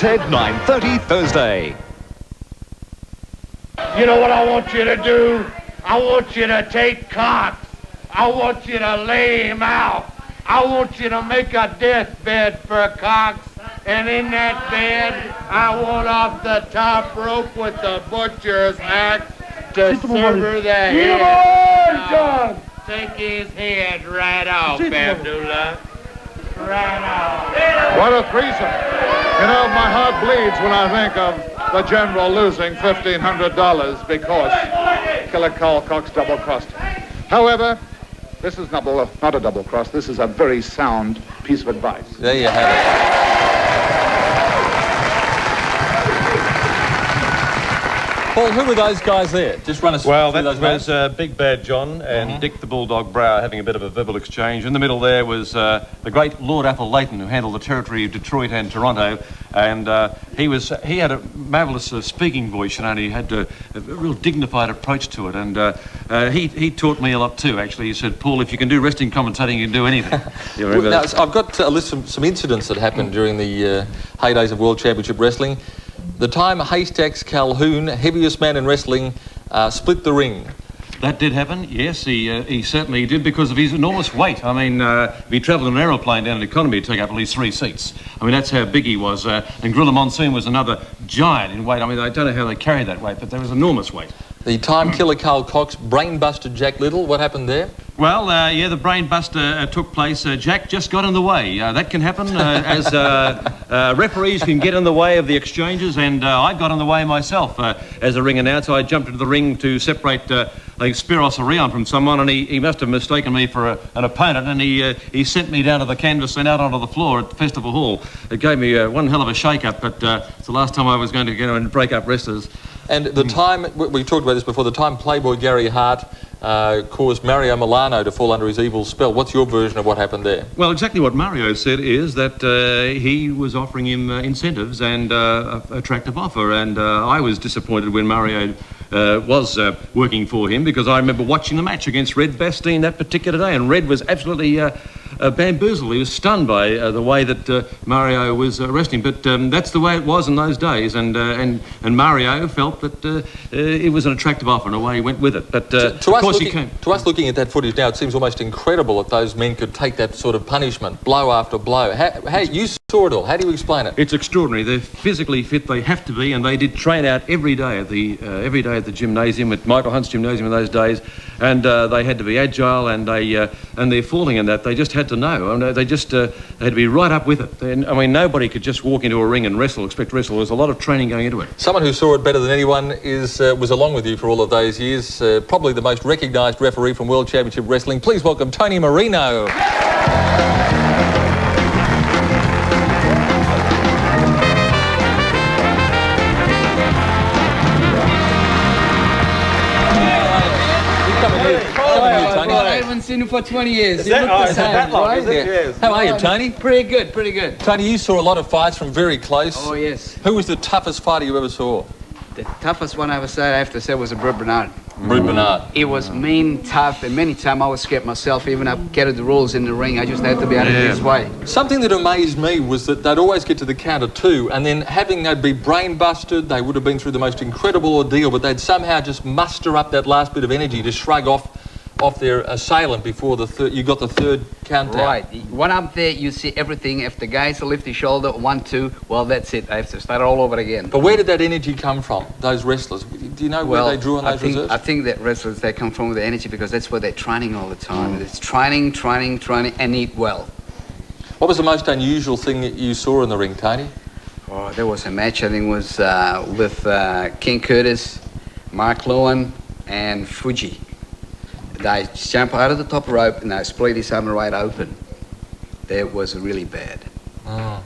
Ted 9:30 Thursday. You know what I want you to do? I want you to take Cox. I want you to lay him out. I want you to make a deathbed for Cox. And in that bed, I want off the top rope with the butcher's axe to sever the head. Take his head right off, Abdullah. Right off. What a threesome. You know, my heart bleeds when I think of the general losing $1,500 because Killer Carl Cox double-crossed. However, this is not a double-cross. This is a very sound piece of advice. There you have it. Paul, who were those guys there? Just run us through those names. Well, that was Big Bad John and Dick the Bulldog Brower having a bit of a verbal exchange. In the middle there was the great Lord Appleton, who handled the territory of Detroit and Toronto, and he had a marvellous speaking voice, and he had a real dignified approach to it, and he taught me a lot too, actually. He said, Paul, if you can do wrestling commentating, you can do anything. Now, I've got a list of some incidents that happened during the heydays of World Championship Wrestling. The time Haystacks Calhoun, heaviest man in wrestling, split the ring. That did happen, yes, he certainly did, because of his enormous weight. I mean, if he travelled in an aeroplane down in economy, he'd take up at least 3 seats. I mean, that's how big he was. And Gorilla Monsoon was another giant in weight. I mean, I don't know how they carried that weight, but there was enormous weight. The time Killer Carl Cox brain-busted Jack Little, what happened there? Well, yeah, the brain buster took place. Jack just got in the way. That can happen as referees can get in the way of the exchanges, and I got in the way myself as a ring announcer. I jumped into the ring to separate, I think, Spiros Orion from someone, and he must have mistaken me for an opponent, and he sent me down to the canvas and out onto the floor at the Festival Hall. It gave me one hell of a shake-up, but it's the last time I was going to go and break up wrestlers. And the time, we talked about this before, the time Playboy Gary Hart caused Mario Milano to fall under his evil spell. What's your version of what happened there? Well, exactly what Mario said is that he was offering him incentives and an attractive offer, and I was disappointed when Mario was working for him, because I remember watching the match against Red Bastien that particular day, and Red was absolutely bamboozled. He was stunned by the way that Mario was wrestling, but that's the way it was in those days, and Mario felt that it was an attractive offer, and away he went with it. But of course he came. To us looking at that footage now, it seems almost incredible that those men could take that sort of punishment, blow after blow. How you saw it all. How do you explain it? It's extraordinary. They're physically fit. They have to be, and they did train out every day at the gymnasium, at Michael Hunt's gymnasium in those days, and they had to be agile, and they're falling in that. They just had to know. I mean, they had to be right up with it. I mean, nobody could just walk into a ring and expect to wrestle. There was a lot of training going into it. Someone who saw it better than anyone was along with you for all of those years, probably the most recognised referee from World Championship Wrestling. Please welcome Tony Marino. I haven't seen him for 20 years. That long, is it? Yes. How are you, Tony? Pretty good, pretty good. Tony, you saw a lot of fights from very close. Oh, yes. Who was the toughest fighter you ever saw? The toughest one I ever saw, I have to say, was a Brute Bernard. Brute Bernard. He was mean, tough, and many times I was scared myself. Even I get the rules in the ring, I just had to be out of his way. Something that amazed me was that they'd always get to the count of 2, and then they'd be brain busted, they would have been through the most incredible ordeal, but they'd somehow just muster up that last bit of energy to shrug off their assailant before you got the third count out. Right. When I'm there, you see everything. If the guys lift his shoulder, 1, 2, well, that's it. I have to start all over again. But where did that energy come from, those wrestlers? Do you know where they drew on those reserves? I think that wrestlers, they come from the energy because that's where they're training all the time. It's training, and eat well. What was the most unusual thing that you saw in the ring, Tony? Oh, there was a match, I think it was with King Curtis, Mark Lewin, and Fuji. They jump out of the top rope and they split his arm right open. That was really bad. Oh.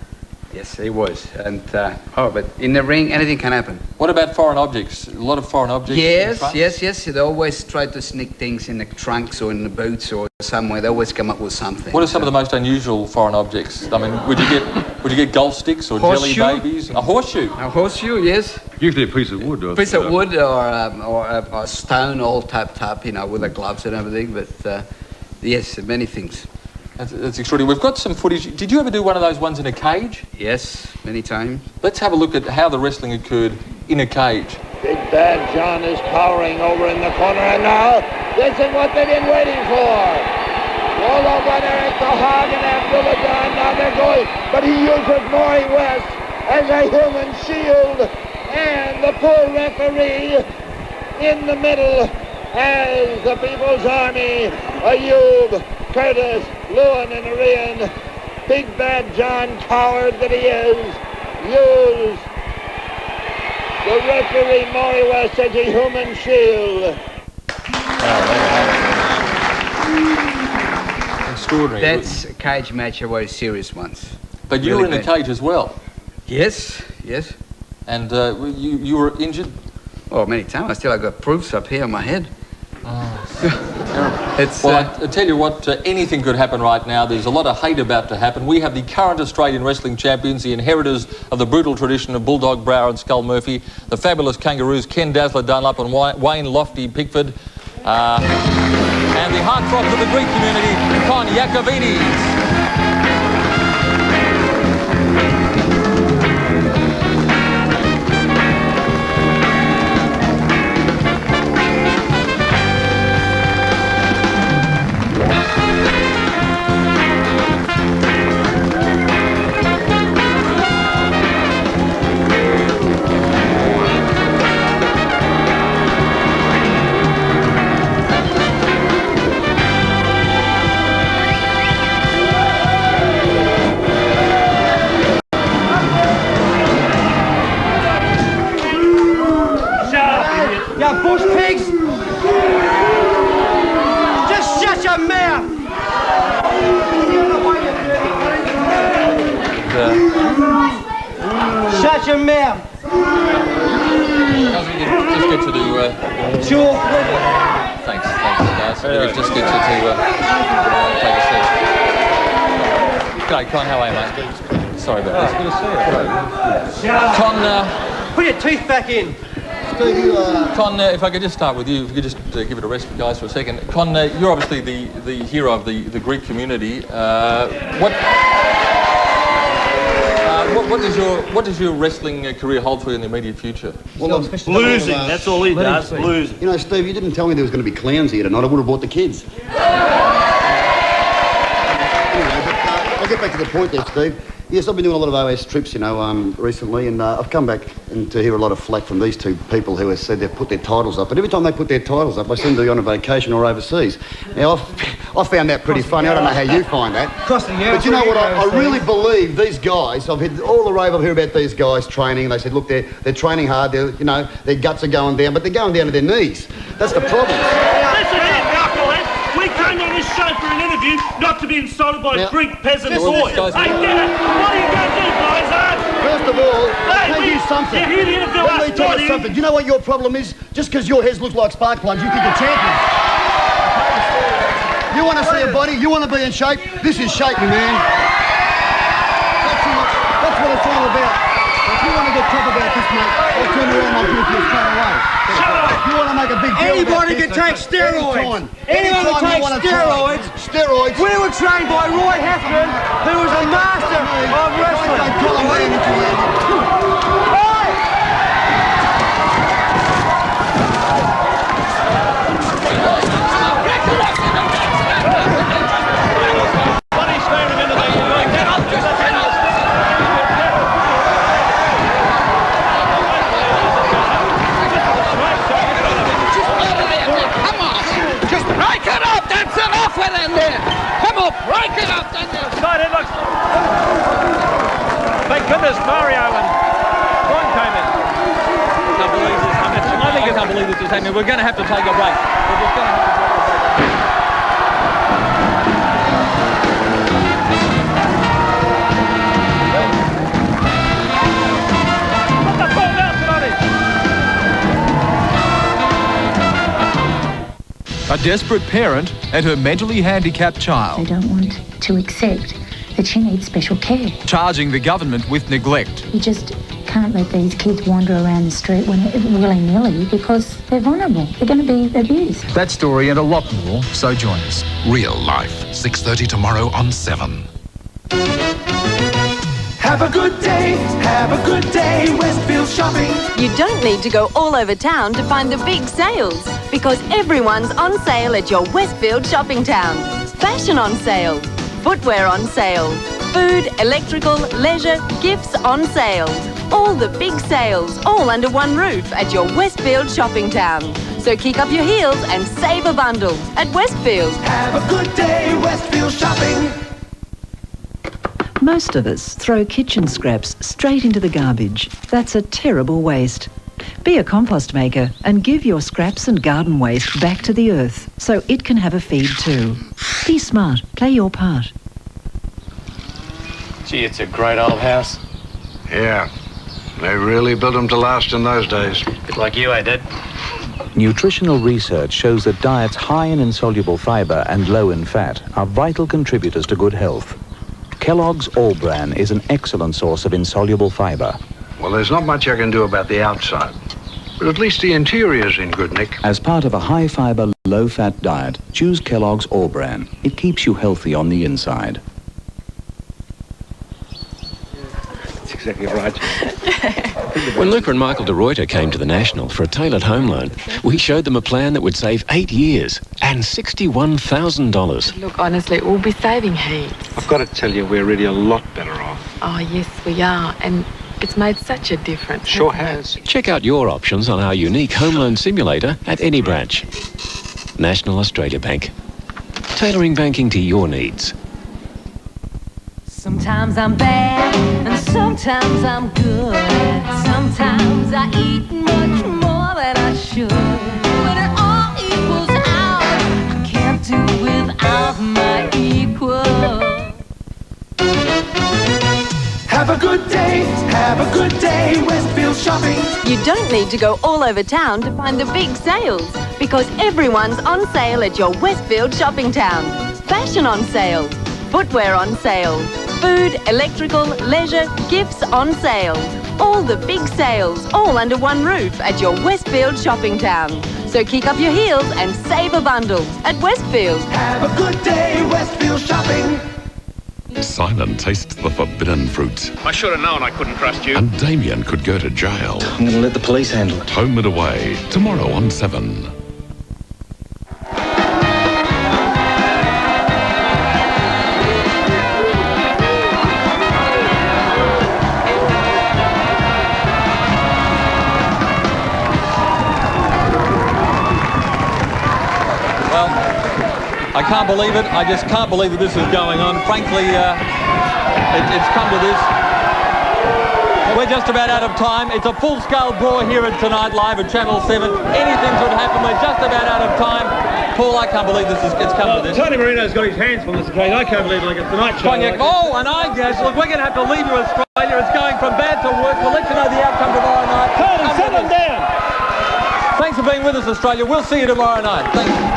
Yes, it was. And but in the ring, anything can happen. What about foreign objects? A lot of foreign objects. Yes. They always try to sneak things in the trunks or in the boots or somewhere. They always come up with something. What are some of the most unusual foreign objects? I mean, would you get golf sticks or jelly babies? A horseshoe. A horseshoe, yes. Usually a piece of wood. A piece of wood or a stone all tapped up, with the gloves and everything. But yes, many things. That's extraordinary. We've got some footage. Did you ever do one of those ones in a cage? Yes, many times. Let's have a look at how the wrestling occurred in a cage. Big Bad John is powering over in the corner, and now this is what they've been waiting for. All over there at the Hog and Abdullah John, now they're going, but he uses Maury West as a human shield, and the poor referee in the middle as the People's Army, Ayub, Curtis, Lewin, and Arian, Big Bad John, coward that he is, used the referee Maury West as a human shield. Extraordinary. That's a cage match, a very serious ones. But you were in the cage as well. Yes, yes. And you were injured? Oh, many times. I still have got proofs up here on my head. I tell you what, anything could happen right now. There's a lot of hate about to happen. We have the current Australian wrestling champions, the inheritors of the brutal tradition of Bulldog Brower and Skull Murphy, the fabulous Kangaroos, Ken Dazzler Dunlop and Wayne Lofty Pigford, and the heartthrobs of the Greek community, Con Yakavinis. Bush pigs! Just shut your mouth! Shut your mouth! Just get to do... Sure. Thanks, guys. Just get to take a seat. G'day, Con, how are you, mate? Sorry about this. Good to see you. Con, put your teeth back in. Con, if I could just start with you, if you could just give it a rest, guys, for a second. Con, you're obviously the hero of the Greek community. What does your wrestling career hold for you in the immediate future? Well, losing, that's all he does, losing. You know, Steve, you didn't tell me there was going to be clowns here tonight. I would have brought the kids. Anyway, but I'll get back to the point there, Steve. Yes, I've been doing a lot of OS trips, you know, recently, and I've come back and to hear a lot of flack from these two people who have said they've put their titles up. But every time they put their titles up, I seem to be on a vacation or overseas. Now, I found that pretty funny. I don't know how you find that. But you know what? I really believe these guys. I've had all the rave I've heard about these guys training, and they said, look, they're training hard. They're, you know, their guts are going down, but they're going down to their knees. That's the problem. Listen here, knucklehead. We came on this show for an interview, not to be insulted by a Greek peasant boy. Hey, get it! What are you going to do, guys, First of all, I'll tell you something. You're here to interview Let me us, tell not you him. something. Do you know what your problem is? Just because your heads look like spark plugs, you think you're champions. You want to see a body? You want to be in shape? This is shape, me man. That's what it's all about. If you want to get top about this, mate, I'll turn around and I'll give it to you straight away. You want to make a big deal Anybody about can this, take steroids. Anyone can take steroids. Steroids. We were trained by Roy Heffernan, who was a master of wrestling. Don't tell them Thank goodness Mario and Ron came in. I can't believe this is happening. We're going to have to take a break. We're just going to have to A desperate parent and her mentally handicapped They child, don't want to accept that she needs special care. charging the government with neglect. You just can't let these kids wander around the street willy-nilly because they're vulnerable. They're going to be abused. That story and a lot more, so join us. Real Life, 6:30 tomorrow on 7. Have a good day, Westfield Shopping. You don't need to go all over town to find the big sales, because everyone's on sale at your Westfield shopping town. Fashion on sale, footwear on sale, food, electrical, leisure, gifts on sale. All the big sales, all under one roof at your Westfield shopping town. So kick up your heels and save a bundle at Westfield. Have a good day, Westfield Shopping. Most of us throw kitchen scraps straight into the garbage. That's a terrible waste. Be a compost maker and give your scraps and garden waste back to the earth so it can have a feed too. Be smart, play your part. Gee, it's a great old house. Yeah, they really built them to last in those days. Bit like you, Dad? Nutritional research shows that diets high in insoluble fibre and low in fat are vital contributors to good health. Kellogg's All Bran is an excellent source of insoluble fibre. Well, there's not much I can do about the outside, but at least the interior's in good nick. As part of a high-fibre, low-fat diet, choose Kellogg's All Bran. It keeps you healthy on the inside. That's exactly right. When Luca and Michael de Ruyter came to the National for a tailored home loan, we showed them a plan that would save 8 years and $61,000. Look, honestly, we'll be saving heaps. I've got to tell you, we're really a lot better off. Oh, yes, we are. And it's made such a difference. Sure has. Check out your options on our unique home loan simulator at any branch. National Australia Bank. Tailoring banking to your needs. Sometimes I'm bad and sometimes I'm good. Sometimes I eat much more than I should. But it all equals out. I can't do without my equal. Have a good day, Westfield Shopping. You don't need to go all over town to find the big sales, because everyone's on sale at your Westfield shopping town. Fashion on sale, footwear on sale, food, electrical, leisure, gifts on sale. All the big sales, all under one roof at your Westfield shopping town. So kick up your heels and save a bundle at Westfield. Have a good day, Westfield Shopping. Simon tastes the forbidden fruit. I should have known I couldn't trust you. And Damien could go to jail. I'm going to let the police handle it. Home and Away, tomorrow on 7. I can't believe it. I just can't believe that this is going on. Frankly, it's come to this. We're just about out of time. It's a full-scale brawl here at Tonight Live at Channel 7. Anything could happen. We're just about out of time. Paul, I can't believe it's come to this. Tony Marino's got his hands full this occasion. I can't believe like a Tonight Show. And I guess, look, we're going to have to leave you, Australia. It's going from bad to worse. We'll let you know the outcome tomorrow night. Tony, set them down. Thanks for being with us, Australia. We'll see you tomorrow night. Thank you.